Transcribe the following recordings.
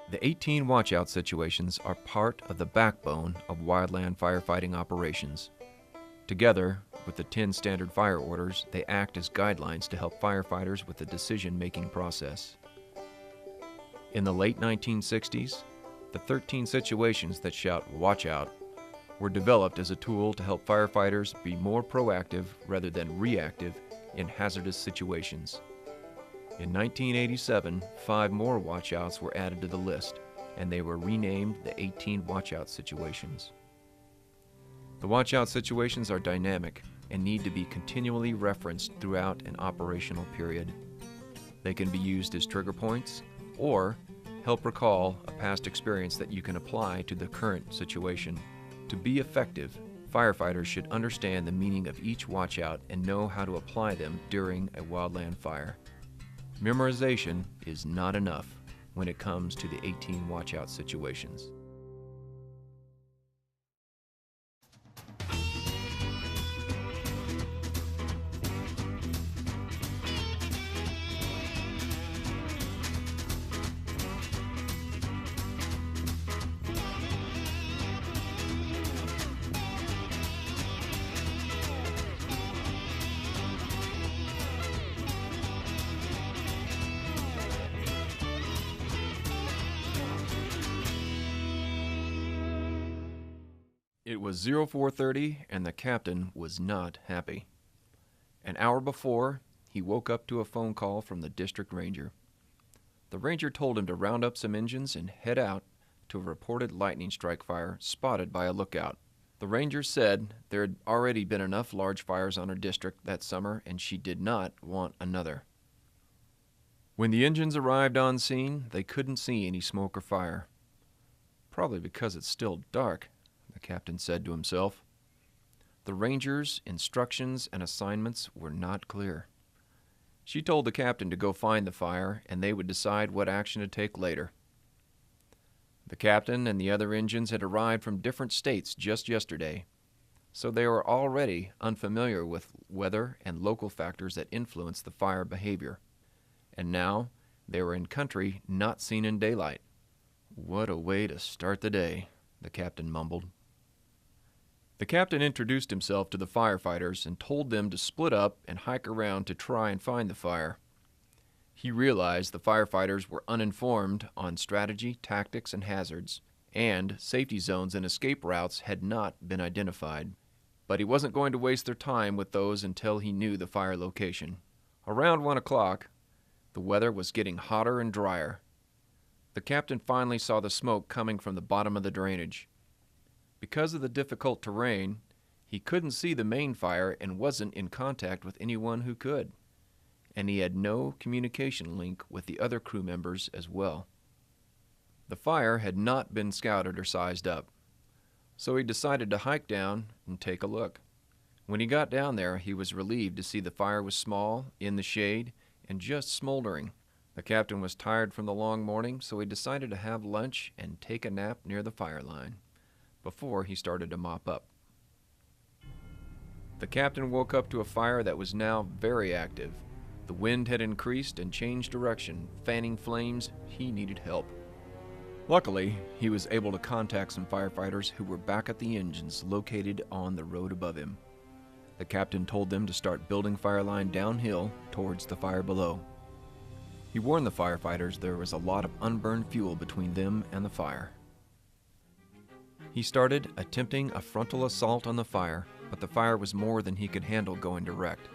The 18 watchout situations are part of the backbone of wildland firefighting operations. Together with the 10 standard fire orders, they act as guidelines to help firefighters with the decision-making process. In the late 1960s, the 13 situations that shout "Watch Out" were developed as a tool to help firefighters be more proactive rather than reactive in hazardous situations. In 1987, 5 more watchouts were added to the list, and they were renamed the 18 watchout situations. The watchout situations are dynamic and need to be continually referenced throughout an operational period. They can be used as trigger points or help recall a past experience that you can apply to the current situation. To be effective, firefighters should understand the meaning of each watchout and know how to apply them during a wildland fire. Memorization is not enough when it comes to the 18 watchout situations. It was 04:30 and the captain was not happy. An hour before, he woke up to a phone call from the district ranger. The ranger told him to round up some engines and head out to a reported lightning strike fire spotted by a lookout. The ranger said there had already been enough large fires on her district that summer and she did not want another. When the engines arrived on scene, they couldn't see any smoke or fire. Probably because it's still dark, the captain said to himself. The ranger's instructions and assignments were not clear. She told the captain to go find the fire and they would decide what action to take later. The captain and the other engines had arrived from different states just yesterday, so they were already unfamiliar with weather and local factors that influence the fire behavior. And now they were in country not seen in daylight. What a way to start the day, the captain mumbled. The captain introduced himself to the firefighters and told them to split up and hike around to try and find the fire. He realized the firefighters were uninformed on strategy, tactics, and hazards, and safety zones and escape routes had not been identified. But he wasn't going to waste their time with those until he knew the fire location. Around 1 o'clock, the weather was getting hotter and drier. The captain finally saw the smoke coming from the bottom of the drainage. Because of the difficult terrain, he couldn't see the main fire and wasn't in contact with anyone who could. And he had no communication link with the other crew members as well. The fire had not been scouted or sized up, so he decided to hike down and take a look. When he got down there, he was relieved to see the fire was small, in the shade, and just smoldering. The captain was tired from the long morning, so he decided to have lunch and take a nap near the fireline before he started to mop up. The captain woke up to a fire that was now very active. The wind had increased and changed direction, fanning flames. He needed help. Luckily, he was able to contact some firefighters who were back at the engines located on the road above him. The captain told them to start building fireline downhill towards the fire below. He warned the firefighters there was a lot of unburned fuel between them and the fire. He started attempting a frontal assault on the fire, but the fire was more than he could handle going direct.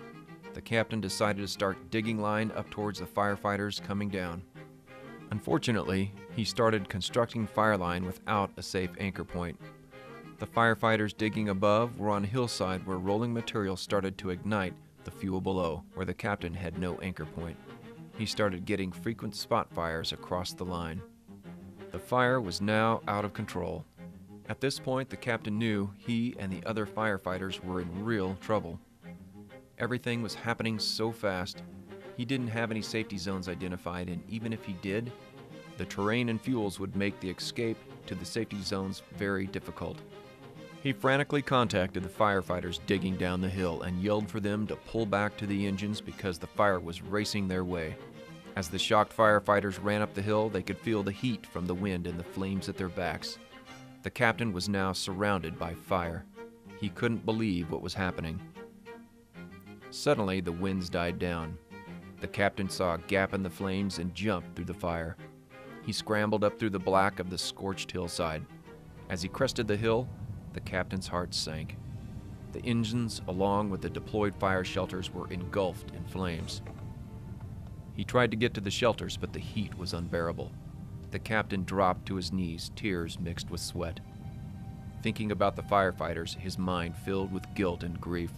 The captain decided to start digging line up towards the firefighters coming down. Unfortunately, he started constructing fireline without a safe anchor point. The firefighters digging above were on a hillside where rolling material started to ignite the fuel below, where the captain had no anchor point. He started getting frequent spot fires across the line. The fire was now out of control. At this point, the captain knew he and the other firefighters were in real trouble. Everything was happening so fast. He didn't have any safety zones identified, and even if he did, the terrain and fuels would make the escape to the safety zones very difficult. He frantically contacted the firefighters digging down the hill and yelled for them to pull back to the engines because the fire was racing their way. As the shocked firefighters ran up the hill, they could feel the heat from the wind and the flames at their backs. The captain was now surrounded by fire. He couldn't believe what was happening. Suddenly, the winds died down. The captain saw a gap in the flames and jumped through the fire. He scrambled up through the black of the scorched hillside. As he crested the hill, the captain's heart sank. The engines, along with the deployed fire shelters, were engulfed in flames. He tried to get to the shelters, but the heat was unbearable. The captain dropped to his knees, tears mixed with sweat. Thinking about the firefighters, his mind filled with guilt and grief.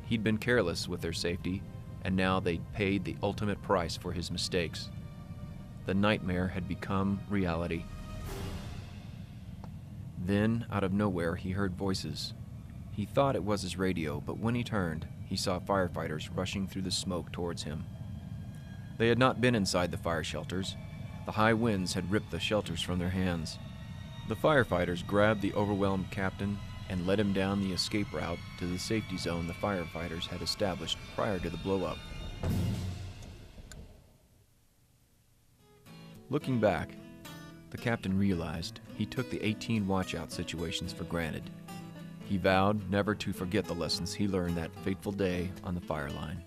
He'd been careless with their safety, and now they'd paid the ultimate price for his mistakes. The nightmare had become reality. Then, out of nowhere, he heard voices. He thought it was his radio, but when he turned, he saw firefighters rushing through the smoke towards him. They had not been inside the fire shelters. The high winds had ripped the shelters from their hands. The firefighters grabbed the overwhelmed captain and led him down the escape route to the safety zone the firefighters had established prior to the blow-up. Looking back, the captain realized he took the 18 watchout situations for granted. He vowed never to forget the lessons he learned that fateful day on the fireline.